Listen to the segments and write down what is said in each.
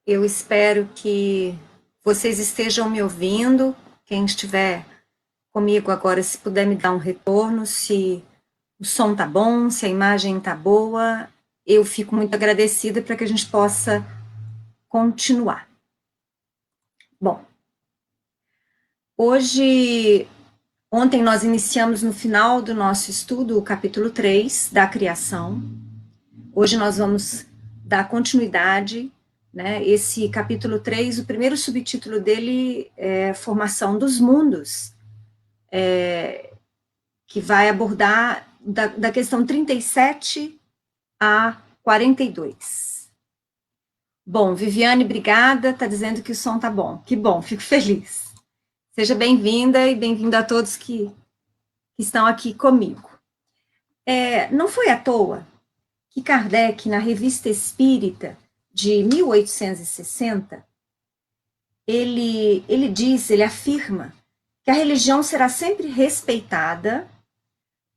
Eu espero que vocês estejam me ouvindo. Quem estiver comigo agora, se puder me dar um retorno, se o som tá bom, se a imagem tá boa, eu fico muito agradecida para que a gente possa continuar. Bom, ontem nós iniciamos no final do nosso estudo o capítulo 3 da criação. Hoje nós vamos dar continuidade, né? Esse capítulo 3, o primeiro subtítulo dele é Formação dos Mundos, que vai abordar da questão 37 a 42. Bom, Viviane, obrigada, está dizendo que o som tá bom. Que bom, fico feliz. Seja bem-vinda e bem-vindo a todos que estão aqui comigo. Não foi à toa que Kardec, na Revista Espírita de 1860, ele afirma que a religião será sempre respeitada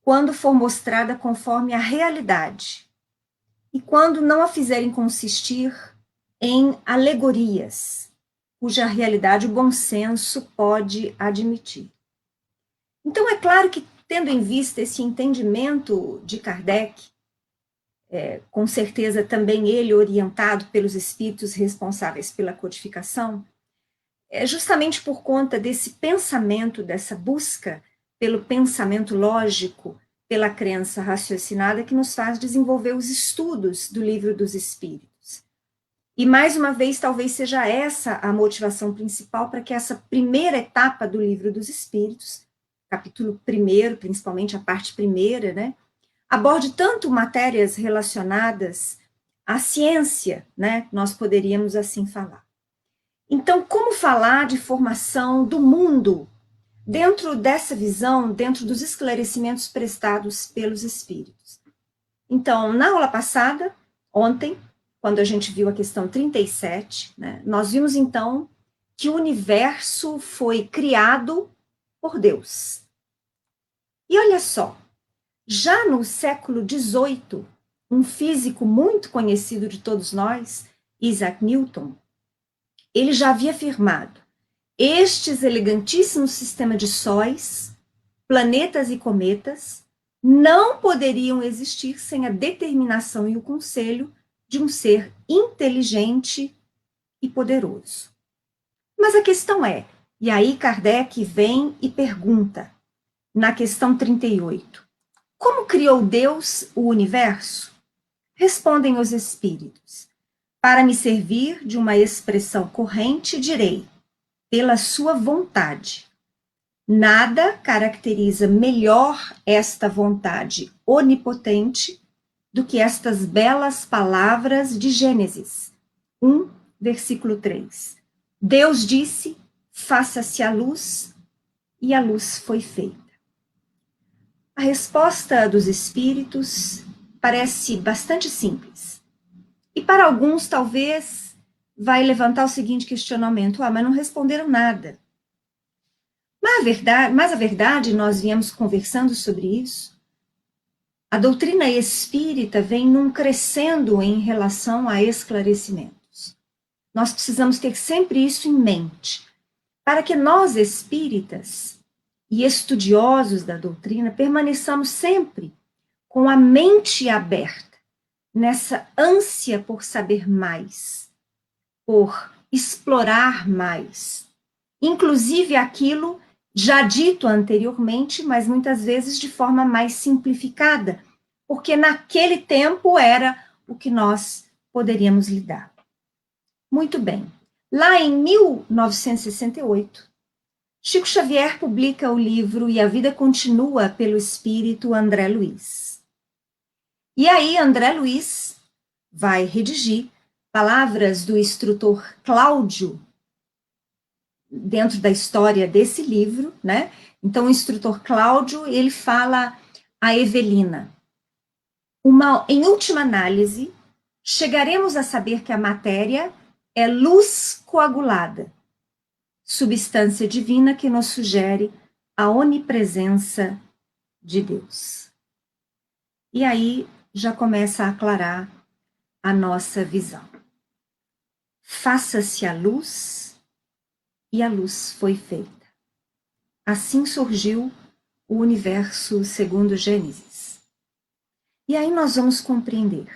quando for mostrada conforme a realidade e quando não a fizerem consistir em alegorias, cuja realidade o bom senso pode admitir. Então, é claro que, tendo em vista esse entendimento de Kardec, com certeza também ele orientado pelos espíritos responsáveis pela codificação, é justamente por conta desse pensamento, dessa busca pelo pensamento lógico, pela crença raciocinada, que nos faz desenvolver os estudos do Livro dos Espíritos. E, mais uma vez, talvez seja essa a motivação principal para que essa primeira etapa do Livro dos Espíritos, capítulo 1, principalmente a parte primeira, né, aborde tanto matérias relacionadas à ciência, né, nós poderíamos assim falar. Então, como falar de formação do mundo dentro dessa visão, dentro dos esclarecimentos prestados pelos espíritos? Então, na aula passada, ontem, quando a gente viu a questão 37, né, nós vimos então que o universo foi criado por Deus. E olha só, já no século XVIII, um físico muito conhecido de todos nós, Isaac Newton, ele já havia afirmado: estes elegantíssimos sistemas de sóis, planetas e cometas não poderiam existir sem a determinação e o conselho de um ser inteligente e poderoso. Mas a questão é, e aí Kardec vem e pergunta, na questão 38, como criou Deus o universo? Respondem os espíritos: para me servir de uma expressão corrente, direi, pela sua vontade. Nada caracteriza melhor esta vontade onipotente do que estas belas palavras de Gênesis 1, versículo 3. Deus disse, faça-se a luz, e a luz foi feita. A resposta dos espíritos parece bastante simples. E para alguns, talvez, vai levantar o seguinte questionamento: mas não responderam nada. Mas a verdade, nós viemos conversando sobre isso, a doutrina espírita vem num crescendo em relação a esclarecimentos. Nós precisamos ter sempre isso em mente, para que nós espíritas e estudiosos da doutrina permaneçamos sempre com a mente aberta, nessa ânsia por saber mais, por explorar mais, inclusive aquilo já dito anteriormente, mas muitas vezes de forma mais simplificada, porque naquele tempo era o que nós poderíamos lidar. Muito bem. Lá em 1968, Chico Xavier publica o livro E a Vida Continua pelo espírito André Luiz. E aí André Luiz vai redigir palavras do instrutor Cláudio dentro da história desse livro, né? Então, o instrutor Cláudio, ele fala a Evelina: em última análise, chegaremos a saber que a matéria é luz coagulada, substância divina que nos sugere a onipresença de Deus. E aí já começa a aclarar a nossa visão. Faça-se a luz, e a luz foi feita. Assim surgiu o universo segundo Gênesis. E aí nós vamos compreender.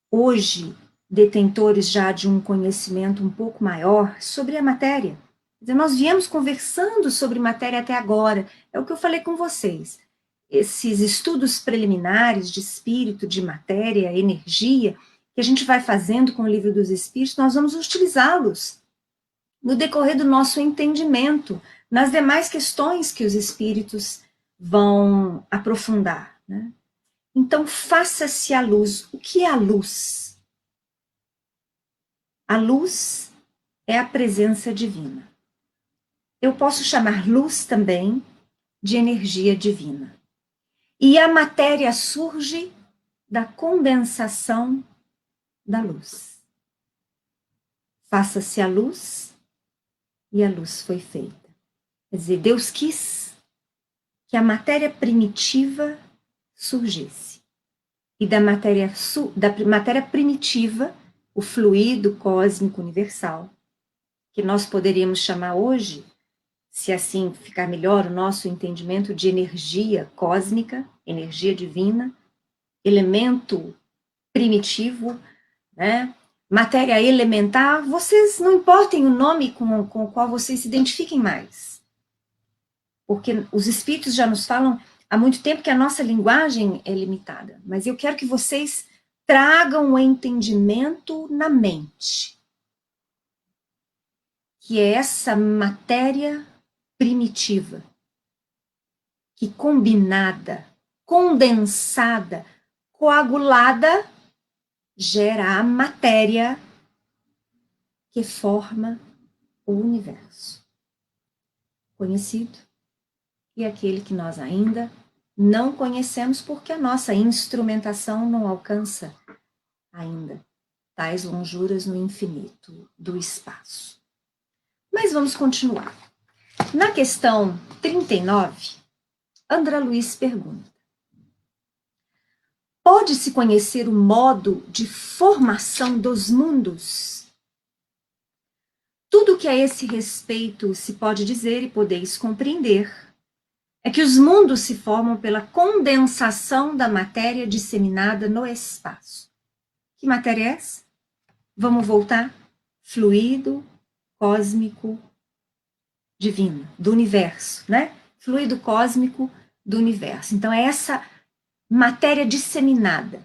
Hoje, detentores já de um conhecimento um pouco maior sobre a matéria. Quer dizer, nós viemos conversando sobre matéria até agora. É o que eu falei com vocês. Esses estudos preliminares de espírito, de matéria, energia, que a gente vai fazendo com o Livro dos Espíritos, nós vamos utilizá-los no decorrer do nosso entendimento, nas demais questões que os espíritos vão aprofundar, né? Então, faça-se a luz. O que é a luz? A luz é a presença divina. Eu posso chamar luz também de energia divina. E a matéria surge da condensação da luz. Faça-se a luz, e a luz foi feita. Quer dizer, Deus quis que a matéria primitiva surgisse. E da matéria primitiva, o fluido cósmico universal, que nós poderíamos chamar hoje, se assim ficar melhor o nosso entendimento, de energia cósmica, energia divina, elemento primitivo, né? Matéria elementar, vocês não importem o nome com o qual vocês se identifiquem mais. Porque os espíritos já nos falam há muito tempo que a nossa linguagem é limitada. Mas eu quero que vocês tragam o entendimento na mente. Que é essa matéria primitiva, que combinada, condensada, coagulada, gera a matéria que forma o universo. Conhecido e aquele que nós ainda não conhecemos porque a nossa instrumentação não alcança ainda tais lonjuras no infinito do espaço. Mas vamos continuar. Na questão 39, André Luiz pergunta: pode-se conhecer o modo de formação dos mundos? Tudo que a esse respeito se pode dizer e podeis compreender é que os mundos se formam pela condensação da matéria disseminada no espaço. Que matéria é essa? Vamos voltar? Fluido cósmico divino, do universo, né? Fluido cósmico do universo. Então, é essa matéria disseminada.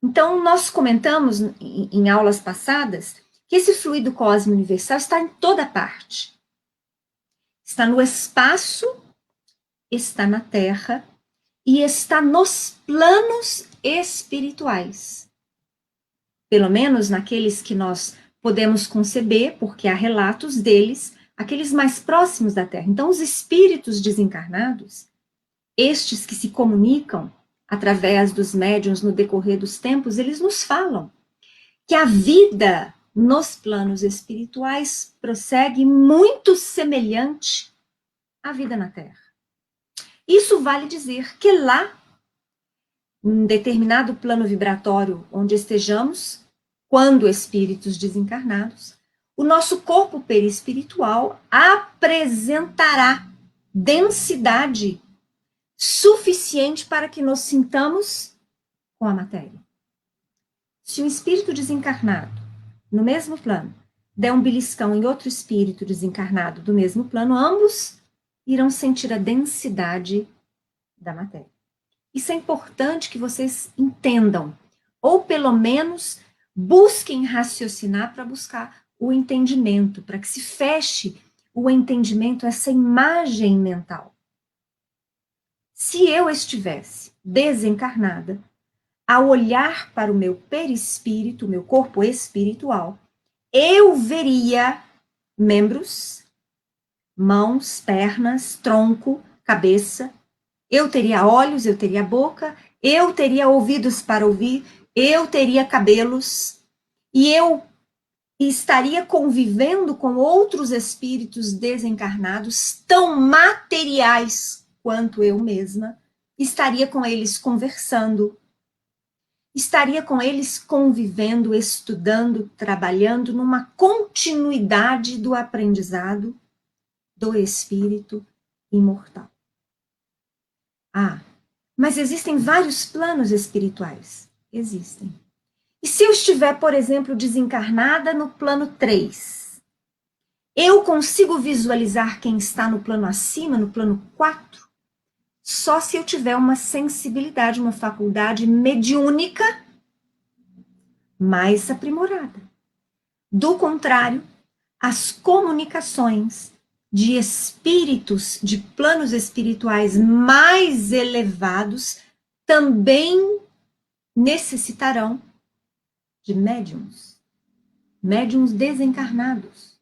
Então, nós comentamos em aulas passadas que esse fluido cósmico universal está em toda parte. Está no espaço, está na Terra e está nos planos espirituais. Pelo menos naqueles que nós podemos conceber, porque há relatos deles, aqueles mais próximos da Terra. Então, os espíritos desencarnados, estes que se comunicam através dos médiuns no decorrer dos tempos, eles nos falam que a vida nos planos espirituais prossegue muito semelhante à vida na Terra. Isso vale dizer que lá, em determinado plano vibratório onde estejamos, quando espíritos desencarnados, o nosso corpo perispiritual apresentará densidade suficiente para que nos sintamos com a matéria. Se um espírito desencarnado, no mesmo plano, der um beliscão em outro espírito desencarnado do mesmo plano, ambos irão sentir a densidade da matéria. Isso é importante que vocês entendam, ou pelo menos busquem raciocinar para buscar o entendimento, para que se feche o entendimento, essa imagem mental. Se eu estivesse desencarnada, ao olhar para o meu perispírito, o meu corpo espiritual, eu veria membros, mãos, pernas, tronco, cabeça. Eu teria olhos, eu teria boca, eu teria ouvidos para ouvir, eu teria cabelos, e eu estaria convivendo com outros espíritos desencarnados, tão materiais quanto eu mesma, estaria com eles conversando. estaria com eles convivendo, estudando, trabalhando numa continuidade do aprendizado do espírito imortal. Ah, mas existem vários planos espirituais. Existem. E se eu estiver, por exemplo, desencarnada no plano 3, eu consigo visualizar quem está no plano acima, no plano 4? Só se eu tiver uma sensibilidade, uma faculdade mediúnica mais aprimorada. Do contrário, as comunicações de espíritos, de planos espirituais mais elevados, também necessitarão de médiums desencarnados,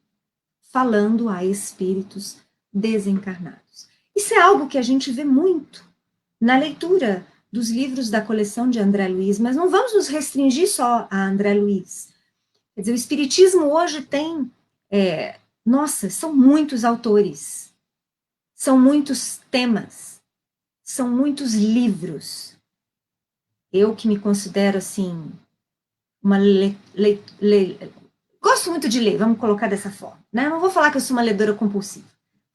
falando a espíritos desencarnados. Isso é algo que a gente vê muito na leitura dos livros da coleção de André Luiz, mas não vamos nos restringir só a André Luiz. Quer dizer, o espiritismo hoje tem, nossa, são muitos autores, são muitos temas, são muitos livros. Eu que me considero, assim, gosto muito de ler, vamos colocar dessa forma, né? Não vou falar que eu sou uma ledora compulsiva.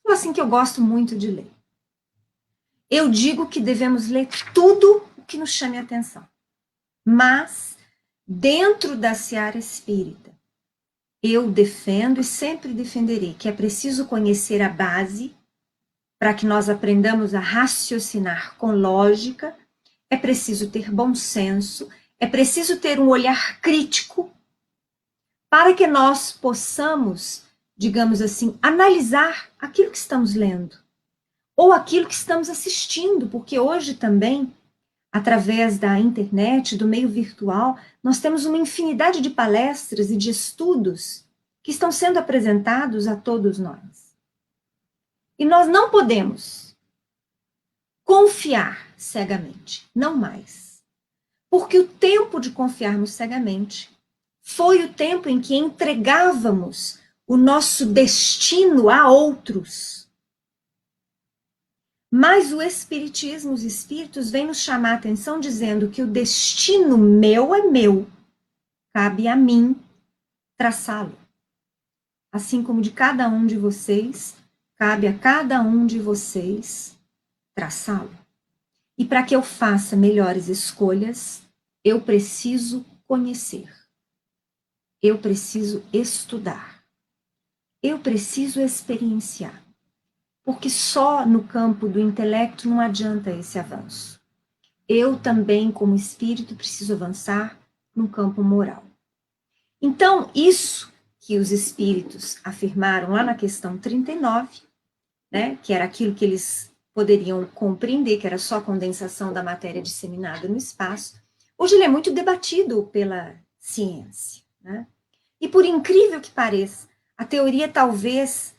Vou assim que eu gosto muito de ler. Eu digo que devemos ler tudo o que nos chame a atenção. Mas, dentro da seara espírita, eu defendo e sempre defenderei que é preciso conhecer a base para que nós aprendamos a raciocinar com lógica, é preciso ter bom senso, é preciso ter um olhar crítico para que nós possamos, digamos assim, analisar aquilo que estamos lendo ou aquilo que estamos assistindo, porque hoje também, através da internet, do meio virtual, nós temos uma infinidade de palestras e de estudos que estão sendo apresentados a todos nós. E nós não podemos confiar cegamente, não mais. Porque o tempo de confiarmos cegamente foi o tempo em que entregávamos o nosso destino a outros. Mas o espiritismo, os espíritos, vêm nos chamar a atenção dizendo que o destino meu é meu, cabe a mim traçá-lo. Assim como de cada um de vocês, cabe a cada um de vocês traçá-lo. E para que eu faça melhores escolhas, eu preciso conhecer. Eu preciso estudar. Eu preciso experienciar. Porque só no campo do intelecto não adianta esse avanço. Eu também, como espírito, preciso avançar no campo moral. Então, isso que os espíritos afirmaram lá na questão 39, né, que era aquilo que eles poderiam compreender, que era só a condensação da matéria disseminada no espaço, hoje ele é muito debatido pela ciência, né? E por incrível que pareça, a teoria talvez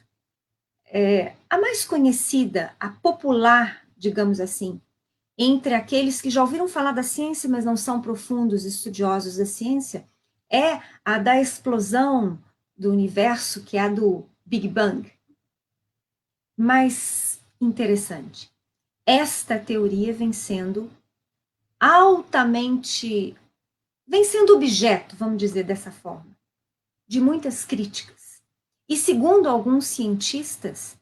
a mais conhecida, a popular, digamos assim, entre aqueles que já ouviram falar da ciência, mas não são profundos estudiosos da ciência, é a da explosão do universo, que é a do Big Bang. Mas, interessante, esta teoria vem sendo altamente, vem sendo objeto, vamos dizer dessa forma, de muitas críticas. E segundo alguns cientistas,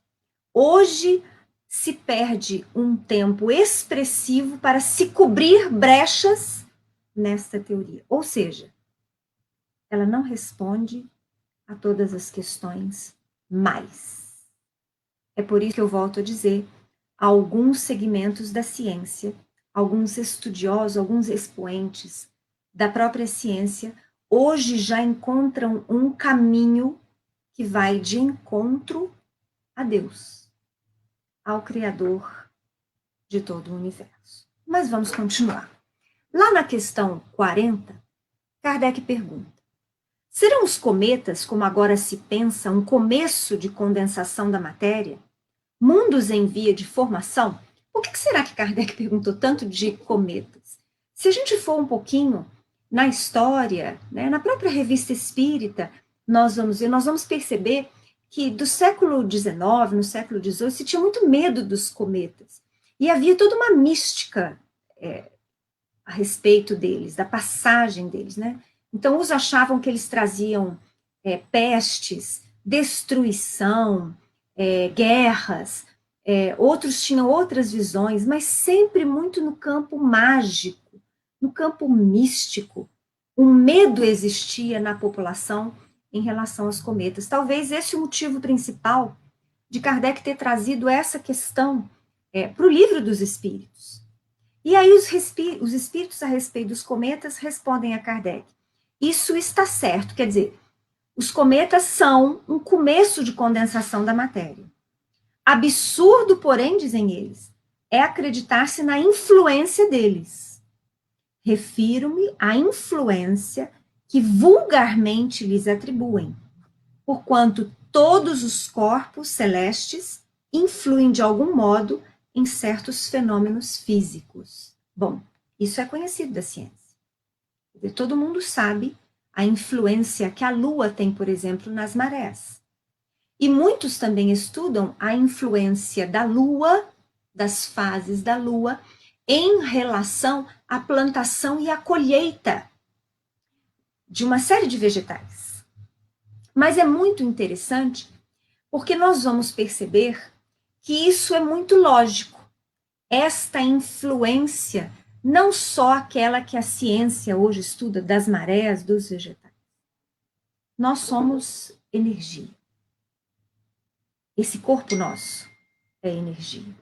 hoje se perde um tempo expressivo para se cobrir brechas nesta teoria. Ou seja, ela não responde a todas as questões mais. É por isso que eu volto a dizer, alguns segmentos da ciência, alguns estudiosos, alguns expoentes da própria ciência, hoje já encontram um caminho que vai de encontro a Deus, ao Criador de todo o universo. Mas vamos continuar. Lá na questão 40, Kardec pergunta: serão os cometas, como agora se pensa, um começo de condensação da matéria? Mundos em via de formação? Por que será que Kardec perguntou tanto de cometas? Se a gente for um pouquinho na história, né, na própria Revista Espírita, nós vamos perceber que do século XIX, no século XVIII, se tinha muito medo dos cometas. E havia toda uma mística a respeito deles, da passagem deles, né? Então, uns achavam que eles traziam pestes, destruição, guerras, outros tinham outras visões, mas sempre muito no campo mágico, no campo místico. O medo existia na população em relação aos cometas. Talvez esse é o motivo principal de Kardec ter trazido essa questão para o livro dos Espíritos. E aí os Espíritos a respeito dos cometas respondem a Kardec. Isso está certo, quer dizer, os cometas são um começo de condensação da matéria. Absurdo, porém, dizem eles, é acreditar-se na influência deles. Refiro-me à influência que vulgarmente lhes atribuem, porquanto todos os corpos celestes influem de algum modo em certos fenômenos físicos. Bom, isso é conhecido da ciência. Todo mundo sabe a influência que a Lua tem, por exemplo, nas marés. E muitos também estudam a influência da Lua, das fases da Lua, em relação à plantação e à colheita de uma série de vegetais. Mas é muito interessante, porque nós vamos perceber que isso é muito lógico. Esta influência, não só aquela que a ciência hoje estuda das marés, dos vegetais. Nós somos energia. Esse corpo nosso é energia.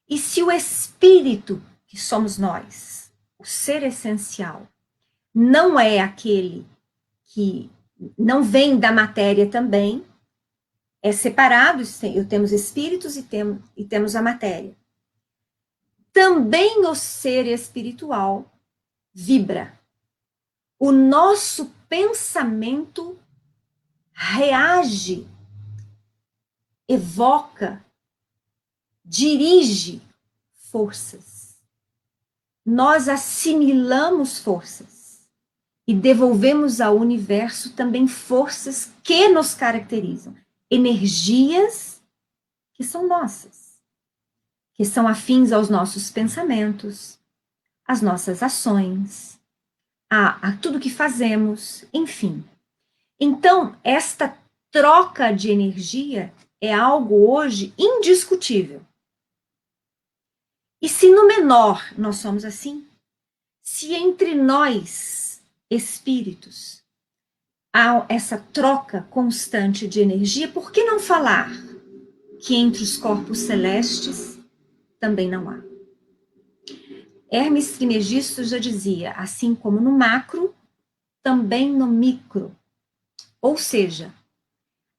E se o espírito, que somos nós, o ser essencial, não é aquele que não vem da matéria também, é separado, temos espíritos e temos a matéria. Também o ser espiritual vibra. O nosso pensamento reage, evoca, dirige forças. Nós assimilamos forças e devolvemos ao universo também forças que nos caracterizam, energias que são nossas, que são afins aos nossos pensamentos, às nossas ações, a tudo que fazemos, enfim. Então, esta troca de energia é algo hoje indiscutível. E se no menor nós somos assim, se entre nós, espíritos, há essa troca constante de energia, por que não falar que entre os corpos celestes também não há? Hermes Trismegisto já dizia, assim como no macro, também no micro. Ou seja,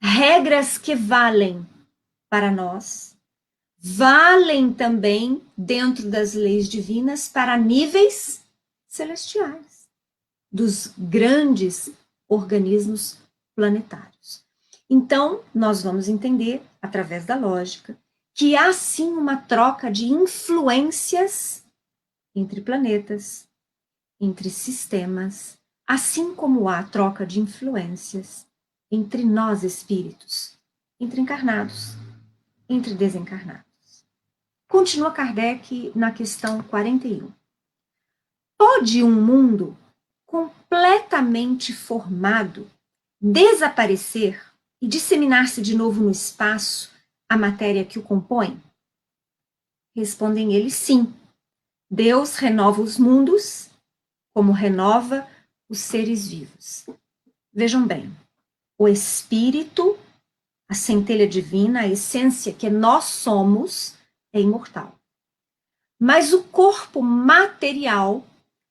regras que valem para nós, valem também dentro das leis divinas para níveis celestiais, dos grandes organismos planetários. Então, nós vamos entender, através da lógica, que há sim uma troca de influências entre planetas, entre sistemas, assim como há troca de influências entre nós espíritos, entre encarnados, entre desencarnados. Continua Kardec na questão 41. Pode um mundo completamente formado desaparecer e disseminar-se de novo no espaço a matéria que o compõe? Respondem eles sim. Deus renova os mundos como renova os seres vivos. Vejam bem, o espírito, a centelha divina, a essência que nós somos, é imortal. Mas o corpo material,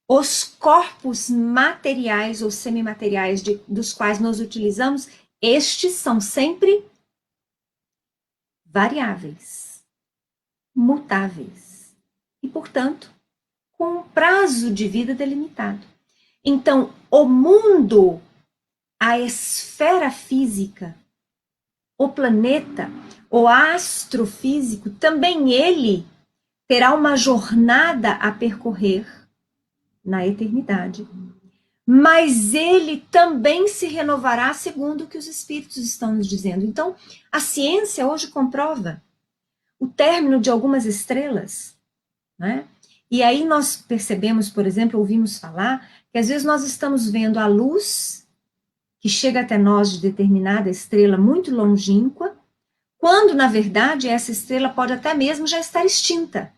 os corpos materiais ou semimateriais dos quais nós utilizamos, estes são sempre variáveis, mutáveis e, portanto, com um prazo de vida delimitado. Então, o mundo, a esfera física, o planeta, o astrofísico, também ele terá uma jornada a percorrer na eternidade. Mas ele também se renovará segundo o que os espíritos estão nos dizendo. Então, a ciência hoje comprova o término de algumas estrelas, né? E aí nós percebemos, por exemplo, ouvimos falar, que às vezes nós estamos vendo a luz que chega até nós de determinada estrela muito longínqua, quando, na verdade, essa estrela pode até mesmo já estar extinta,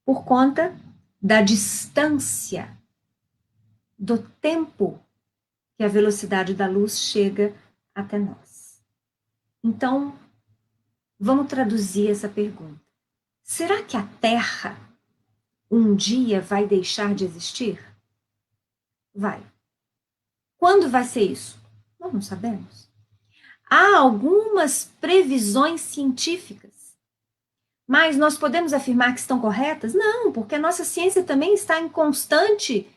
por conta da distância, do tempo que a velocidade da luz chega até nós. Então, vamos traduzir essa pergunta. Será que a Terra um dia vai deixar de existir? Vai. Quando vai ser isso? Nós não sabemos. Há algumas previsões científicas, mas nós podemos afirmar que estão corretas? Não, porque a nossa ciência também está em constante,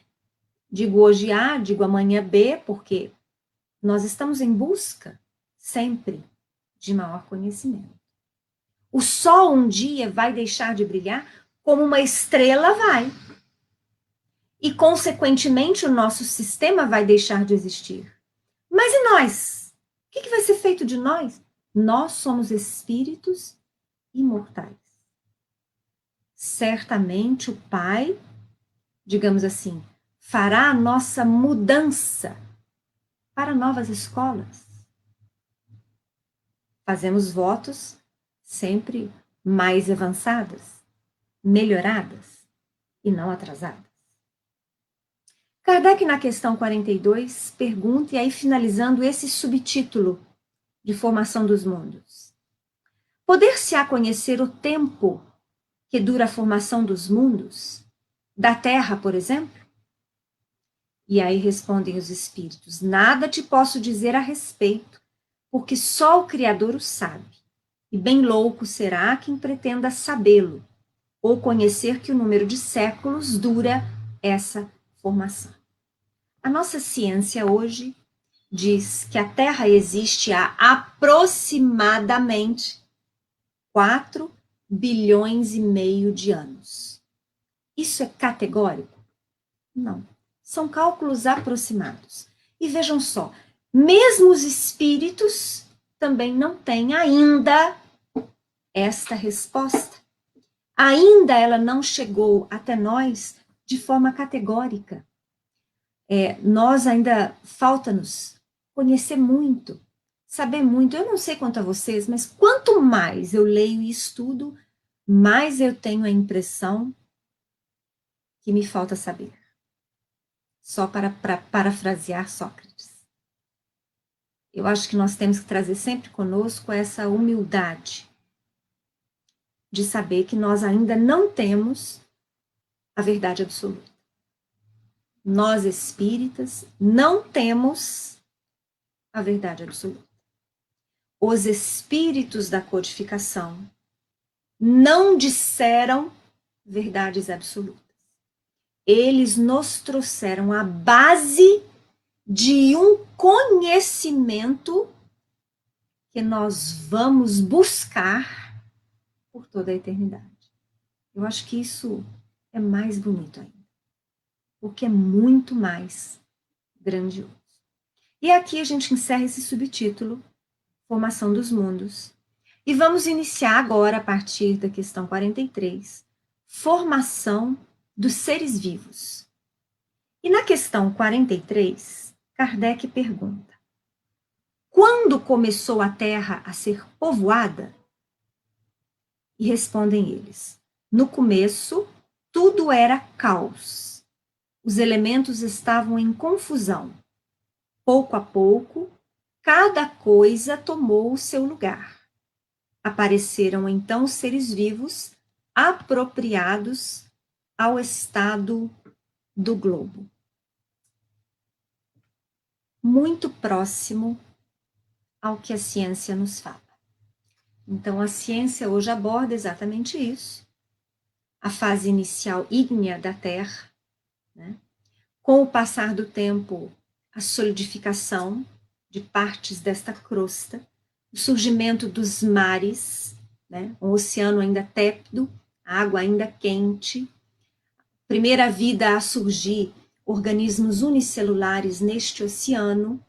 digo hoje A, digo amanhã B, porque nós estamos em busca sempre de maior conhecimento. O Sol um dia vai deixar de brilhar, como uma estrela vai. E, consequentemente, o nosso sistema vai deixar de existir. Mas e nós? O que vai ser feito de nós? Nós somos espíritos imortais. Certamente o Pai, digamos assim, fará a nossa mudança para novas escolas. Fazemos votos sempre mais avançadas, melhoradas e não atrasadas. Kardec, na questão 42, pergunta, e aí finalizando esse subtítulo de formação dos mundos. Poder-se-á conhecer o tempo que dura a formação dos mundos? Da Terra, por exemplo? E aí respondem os espíritos, nada te posso dizer a respeito, porque só o Criador o sabe. E bem louco será quem pretenda sabê-lo, ou conhecer que o número de séculos dura essa formação. A nossa ciência hoje diz que a Terra existe há aproximadamente 4 bilhões e meio de anos. Isso é categórico? Não. São cálculos aproximados. E vejam só, mesmo os espíritos também não têm ainda esta resposta. Ainda ela não chegou até nós de forma categórica. Nós ainda falta-nos conhecer muito, saber muito. Eu não sei quanto a vocês, mas quanto mais eu leio e estudo, mais eu tenho a impressão que me falta saber. Só para parafrasear Sócrates. Eu acho que nós temos que trazer sempre conosco essa humildade de saber que nós ainda não temos a verdade absoluta. Nós espíritas não temos a verdade absoluta. Os espíritos da codificação não disseram verdades absolutas. Eles nos trouxeram a base de um conhecimento que nós vamos buscar por toda a eternidade. Eu acho que isso é mais bonito ainda, porque é muito mais grandioso. E aqui a gente encerra esse subtítulo, Formação dos Mundos, e vamos iniciar agora, a partir da questão 43, Formação dos Seres Vivos. E na questão 43, Kardec pergunta: quando começou a Terra a ser povoada? E respondem eles: no começo, tudo era caos. Os elementos estavam em confusão. Pouco a pouco, cada coisa tomou o seu lugar. Apareceram então seres vivos apropriados ao estado do globo. Muito próximo ao que a ciência nos fala. Então, a ciência hoje aborda exatamente isso. A fase inicial ígnea da Terra, né? Com o passar do tempo, a solidificação de partes desta crosta, o surgimento dos mares, né? Um oceano ainda tépido, água ainda quente, primeira vida a surgir, organismos unicelulares neste oceano,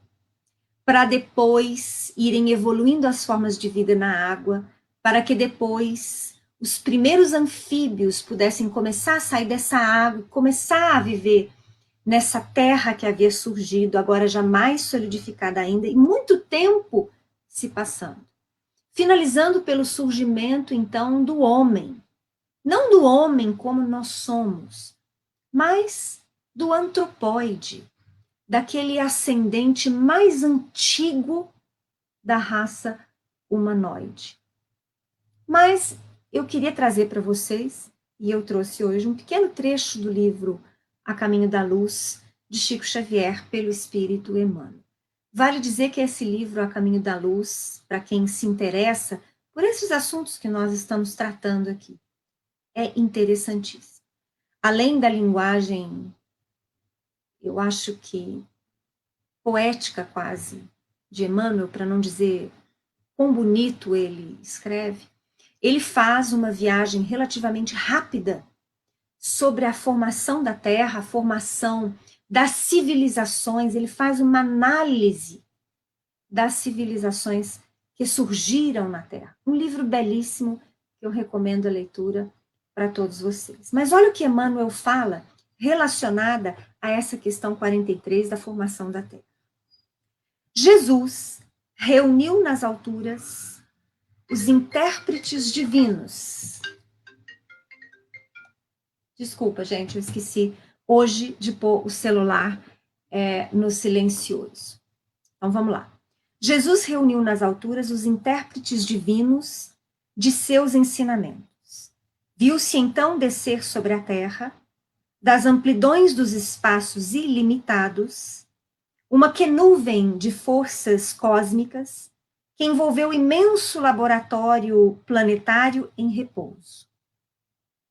para depois irem evoluindo as formas de vida na água, para que depois os primeiros anfíbios pudessem começar a sair dessa água, começar a viver nessa terra que havia surgido, agora já mais solidificada ainda, e muito tempo se passando. Finalizando pelo surgimento, então, do homem. Não do homem como nós somos, mas do antropóide, daquele ascendente mais antigo da raça humanoide. Mas eu queria trazer para vocês, e eu trouxe hoje um pequeno trecho do livro A Caminho da Luz, de Chico Xavier, pelo Espírito Emmanuel. Vale dizer que esse livro, A Caminho da Luz, para quem se interessa por esses assuntos que nós estamos tratando aqui, é interessantíssimo. Além da linguagem, eu acho que poética quase, de Emmanuel, para não dizer quão bonito ele escreve, ele faz uma viagem relativamente rápida sobre a formação da Terra, a formação das civilizações, ele faz uma análise das civilizações que surgiram na Terra. Um livro belíssimo que eu recomendo a leitura para todos vocês. Mas olha o que Emmanuel fala relacionada a essa questão 43 da formação da Terra. Jesus reuniu nas alturas os intérpretes divinos. Desculpa, gente, eu esqueci hoje de pôr o celular no silencioso. Então, vamos lá. Jesus reuniu nas alturas os intérpretes divinos de seus ensinamentos. Viu-se então descer sobre a terra, das amplidões dos espaços ilimitados, uma nuvem de forças cósmicas que envolveu o imenso laboratório planetário em repouso.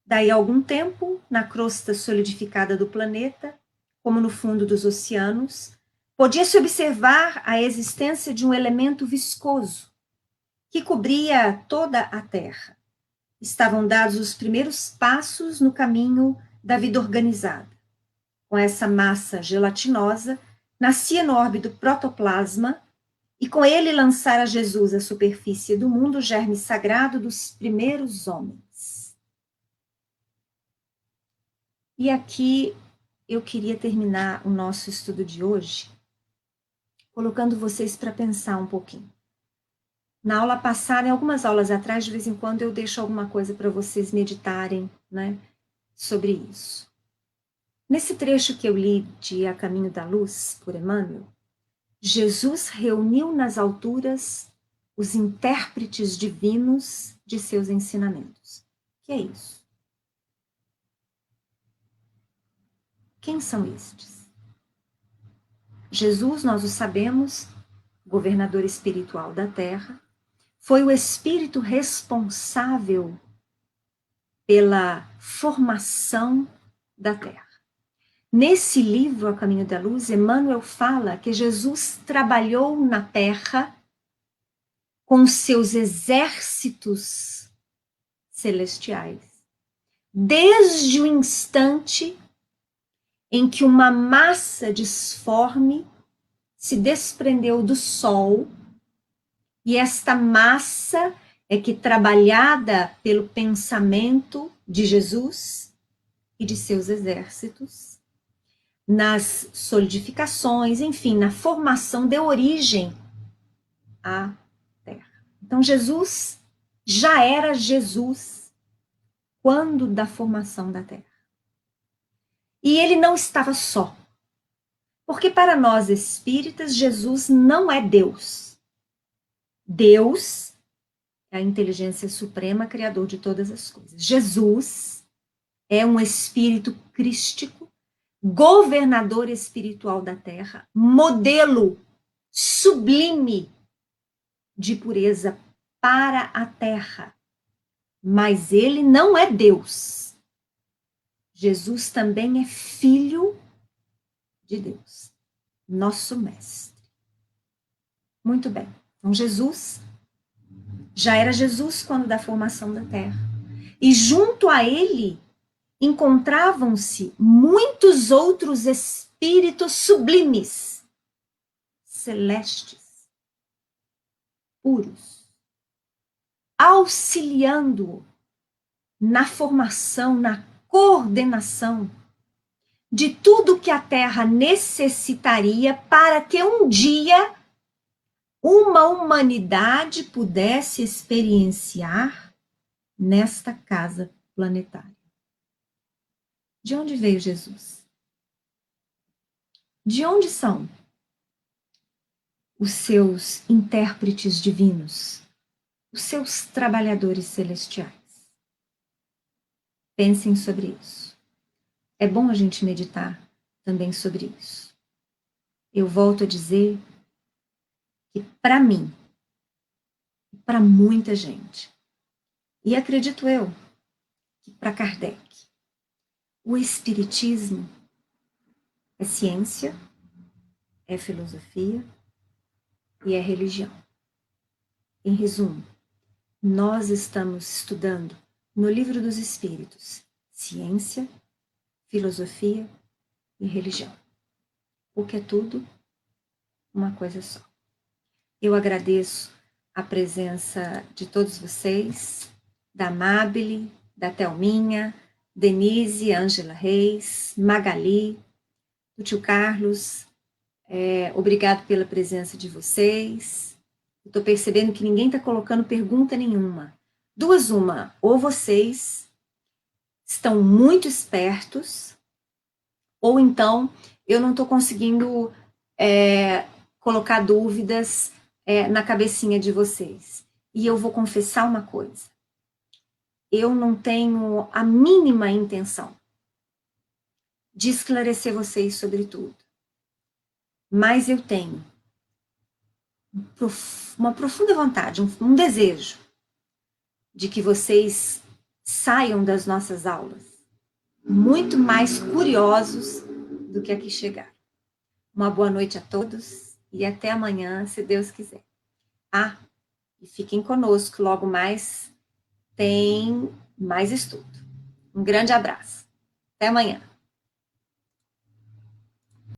Daí a algum tempo, na crosta solidificada do planeta, como no fundo dos oceanos, podia-se observar a existência de um elemento viscoso que cobria toda a Terra. Estavam dados os primeiros passos no caminho da vida organizada. Com essa massa gelatinosa, nascia no órbito protoplasma e com ele lançara Jesus à superfície do mundo o germe sagrado dos primeiros homens. E aqui eu queria terminar o nosso estudo de hoje colocando vocês para pensar um pouquinho. Na aula passada, em algumas aulas atrás, de vez em quando eu deixo alguma coisa para vocês meditarem, né, sobre isso. Nesse trecho que eu li de A Caminho da Luz, por Emmanuel, Jesus reuniu nas alturas os intérpretes divinos de seus ensinamentos. O que é isso? Quem são estes? Jesus, nós o sabemos, governador espiritual da Terra, foi o espírito responsável pela formação da Terra. Nesse livro, A Caminho da Luz, Emmanuel fala que Jesus trabalhou na Terra com seus exércitos celestiais, desde o instante em que uma massa disforme se desprendeu do Sol, e esta massa é que, trabalhada pelo pensamento de Jesus e de seus exércitos, nas solidificações, enfim, na formação, deu origem à Terra. Então, Jesus já era Jesus quando da formação da Terra. E ele não estava só. Porque para nós espíritas, Jesus não é Deus. Deus é a inteligência suprema, criador de todas as coisas. Jesus é um espírito crístico, governador espiritual da Terra, modelo sublime de pureza para a Terra. Mas ele não é Deus. Jesus também é filho de Deus, nosso mestre. Muito bem. Então, Jesus já era Jesus quando da formação da Terra. E junto a ele encontravam-se muitos outros espíritos sublimes, celestes, puros, auxiliando-o na formação, na coordenação de tudo que a Terra necessitaria para que um dia uma humanidade pudesse experienciar nesta casa planetária. De onde veio Jesus? De onde são os seus intérpretes divinos, os seus trabalhadores celestiais? Pensem sobre isso. É bom a gente meditar também sobre isso. Eu volto a dizer que para mim, para muita gente, e acredito eu que para Kardec, o Espiritismo é ciência, é filosofia e é religião. Em resumo, nós estamos estudando no Livro dos Espíritos ciência, filosofia e religião, porque é tudo uma coisa só. Eu agradeço a presença de todos vocês, da Amabile, da Thelminha, Denise, Ângela Reis, Magali, do tio Carlos. Obrigado pela presença de vocês. Estou percebendo que ninguém está colocando pergunta nenhuma. Duas uma, ou vocês estão muito espertos, ou então eu não estou conseguindo colocar dúvidas na cabecinha de vocês. E eu vou confessar uma coisa. Eu não tenho a mínima intenção de esclarecer vocês sobre tudo. Mas eu tenho uma profunda vontade, um desejo de que vocês saiam das nossas aulas muito mais curiosos do que aqui chegaram. Uma boa noite a todos e até amanhã, se Deus quiser. E fiquem conosco, logo mais tem mais estudo. Um grande abraço. Até amanhã.